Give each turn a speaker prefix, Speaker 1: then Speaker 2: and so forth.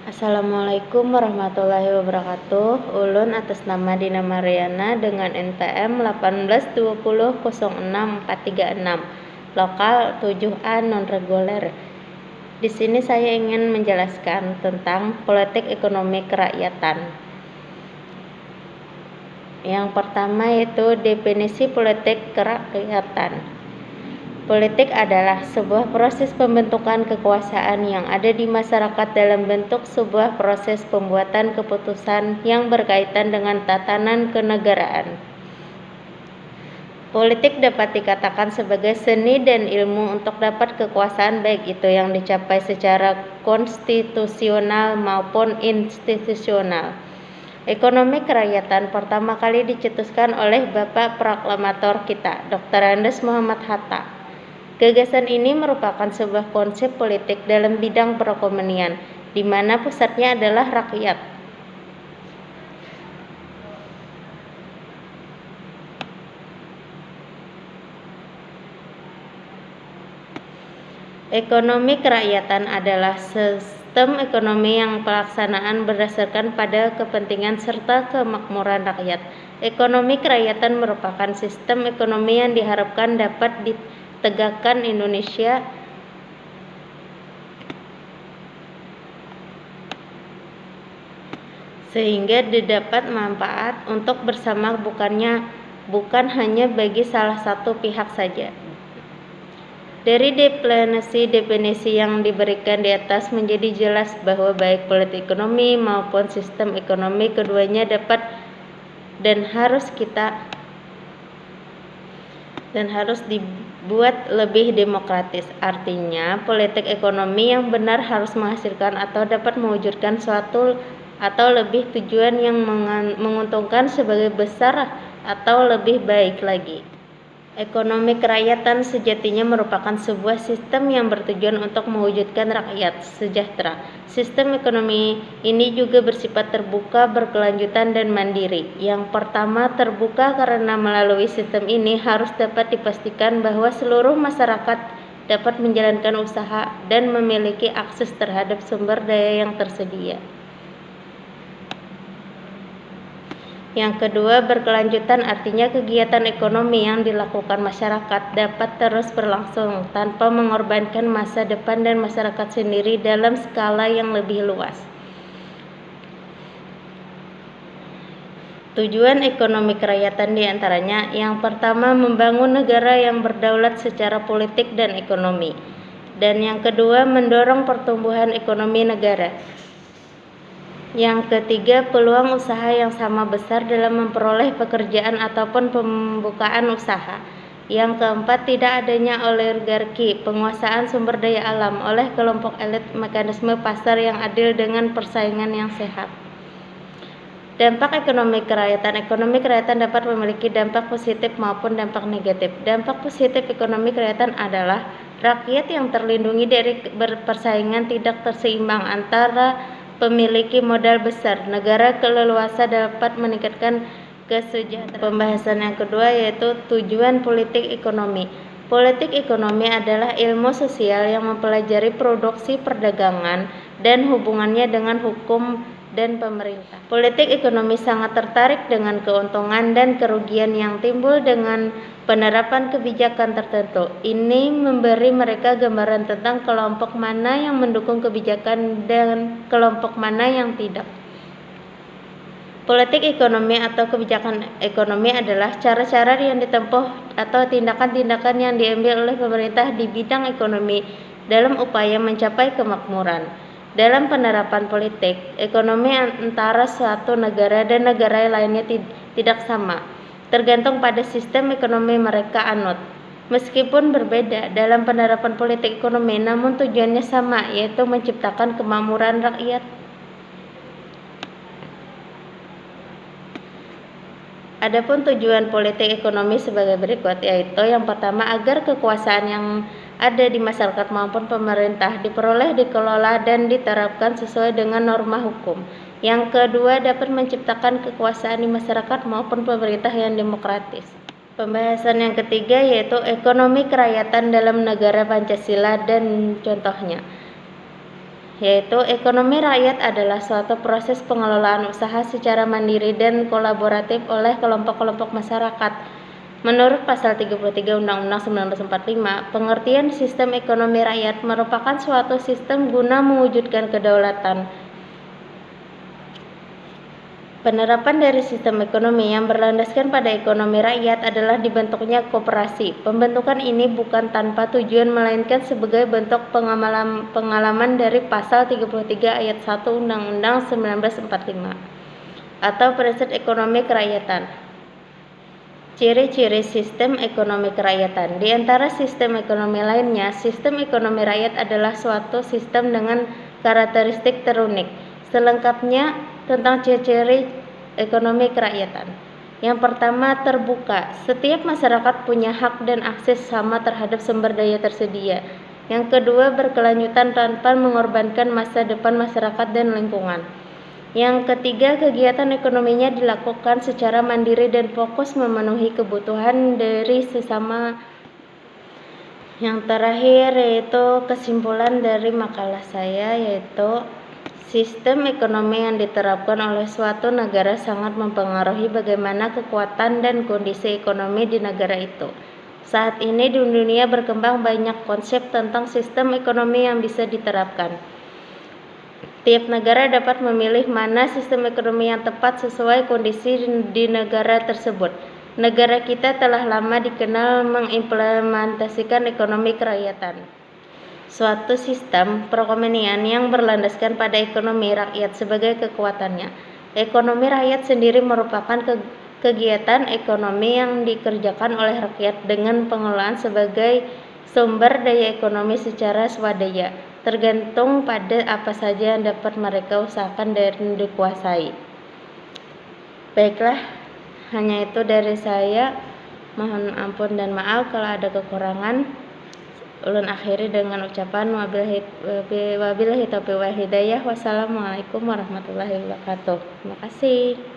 Speaker 1: Assalamualaikum warahmatullahi wabarakatuh. Ulun atas nama Dina Mariana dengan NPM 18200646, lokal 7A non-reguler. Di sini saya ingin menjelaskan tentang politik ekonomi kerakyatan. Yang pertama yaitu definisi politik kerakyatan. Politik adalah sebuah proses pembentukan kekuasaan yang ada di masyarakat dalam bentuk sebuah proses pembuatan keputusan yang berkaitan dengan tatanan kenegaraan. Politik dapat dikatakan sebagai seni dan ilmu untuk dapat kekuasaan, baik itu yang dicapai secara konstitusional maupun institusional. Ekonomi kerakyatan pertama kali dicetuskan oleh Bapak Proklamator kita, Dr. Andes Muhammad Hatta. Gagasan ini merupakan sebuah konsep politik dalam bidang perekonomian, di mana pusatnya adalah rakyat. Ekonomi kerakyatan adalah sistem ekonomi yang pelaksanaan berdasarkan pada kepentingan serta kemakmuran rakyat. Ekonomi kerakyatan merupakan sistem ekonomi yang diharapkan dapat ditegakkan Indonesia sehingga didapat manfaat untuk bersama, bukan hanya bagi salah satu pihak saja. Dari definisi yang diberikan di atas menjadi jelas bahwa baik politik ekonomi maupun sistem ekonomi keduanya dapat dan harus dibuat lebih demokratis. Artinya, politik ekonomi yang benar harus menghasilkan atau dapat mewujudkan suatu atau lebih tujuan yang menguntungkan sebagai besar atau lebih baik lagi. Ekonomi kerakyatan sejatinya merupakan sebuah sistem yang bertujuan untuk mewujudkan rakyat sejahtera. Sistem ekonomi ini juga bersifat terbuka, berkelanjutan, dan mandiri. Yang pertama, terbuka karena melalui sistem ini harus dapat dipastikan bahwa seluruh masyarakat dapat menjalankan usaha dan memiliki akses terhadap sumber daya yang tersedia. Yang kedua, berkelanjutan artinya kegiatan ekonomi yang dilakukan masyarakat dapat terus berlangsung tanpa mengorbankan masa depan dan masyarakat sendiri dalam skala yang lebih luas. Tujuan ekonomi kerakyatan diantaranya, yang pertama, membangun negara yang berdaulat secara politik dan ekonomi. Dan yang kedua, mendorong pertumbuhan ekonomi negara. Yang ketiga, peluang usaha yang sama besar dalam memperoleh pekerjaan ataupun pembukaan usaha. Yang keempat, tidak adanya oligarki, penguasaan sumber daya alam oleh kelompok elit, mekanisme pasar yang adil dengan persaingan yang sehat. Dampak ekonomi kerakyatan dapat memiliki dampak positif maupun dampak negatif. Dampak positif ekonomi kerakyatan adalah rakyat yang terlindungi dari persaingan tidak terseimbang antara memiliki modal besar. Negara keleluasa dapat meningkatkan kesejahteraan. Pembahasan yang kedua yaitu tujuan politik ekonomi. Politik ekonomi adalah ilmu sosial yang mempelajari produksi, perdagangan, dan hubungannya dengan hukum dan pemerintah. Politik ekonomi sangat tertarik dengan keuntungan dan kerugian yang timbul dengan penerapan kebijakan tertentu. Ini memberi mereka gambaran tentang kelompok mana yang mendukung kebijakan dan kelompok mana yang tidak. Politik ekonomi atau kebijakan ekonomi adalah cara-cara yang ditempuh atau tindakan-tindakan yang diambil oleh pemerintah di bidang ekonomi dalam upaya mencapai kemakmuran. Dalam penerapan politik ekonomi antara suatu negara dan negara lainnya tidak sama, tergantung pada sistem ekonomi mereka anut. Meskipun berbeda dalam penerapan politik ekonomi, namun tujuannya sama, yaitu menciptakan kemakmuran rakyat. Adapun tujuan politik ekonomi sebagai berikut, yaitu yang pertama, agar kekuasaan yang ada di masyarakat maupun pemerintah diperoleh, dikelola, dan diterapkan sesuai dengan norma hukum. Yang kedua, dapat menciptakan kekuasaan di masyarakat maupun pemerintah yang demokratis. Pembahasan yang ketiga yaitu ekonomi kerakyatan dalam negara Pancasila dan contohnya. yaitu ekonomi rakyat adalah suatu proses pengelolaan usaha secara mandiri dan kolaboratif oleh kelompok-kelompok masyarakat. Menurut pasal 33 Undang-Undang 1945, pengertian sistem ekonomi rakyat merupakan suatu sistem guna mewujudkan kedaulatan. Penerapan dari sistem ekonomi yang berlandaskan pada ekonomi rakyat adalah dibentuknya koperasi. Pembentukan ini bukan tanpa tujuan melainkan sebagai bentuk pengalaman dari pasal 33 ayat 1 Undang-Undang 1945 atau prinsip ekonomi kerakyatan. Ciri-ciri sistem ekonomi kerakyatan. Di antara sistem ekonomi lainnya, sistem ekonomi rakyat adalah suatu sistem dengan karakteristik terunik. Selengkapnya tentang ciri-ciri ekonomi kerakyatan. Yang pertama, terbuka. Setiap masyarakat punya hak dan akses sama terhadap sumber daya tersedia. Yang kedua, berkelanjutan tanpa mengorbankan masa depan masyarakat dan lingkungan. Yang ketiga, kegiatan ekonominya dilakukan secara mandiri dan fokus memenuhi kebutuhan dari sesama. Yang terakhir yaitu kesimpulan dari makalah saya, yaitu sistem ekonomi yang diterapkan oleh suatu negara sangat mempengaruhi bagaimana kekuatan dan kondisi ekonomi di negara itu. Saat ini di dunia berkembang banyak konsep tentang sistem ekonomi yang bisa diterapkan. Tiap negara dapat memilih mana sistem ekonomi yang tepat sesuai kondisi di negara tersebut. Negara kita telah lama dikenal mengimplementasikan ekonomi kerakyatan. Suatu sistem perekonomian yang berlandaskan pada ekonomi rakyat sebagai kekuatannya. Ekonomi rakyat sendiri merupakan kegiatan ekonomi yang dikerjakan oleh rakyat dengan pengelolaan sebagai sumber daya ekonomi secara swadaya, tergantung pada apa saja yang dapat mereka usahakan dan dikuasai. Baiklah, hanya itu dari saya. Mohon ampun dan maaf kalau ada kekurangan. Ulun akhiri dengan ucapan wabillahi taufiq wal hidayah. Wassalamualaikum warahmatullahi wabarakatuh. Terima kasih.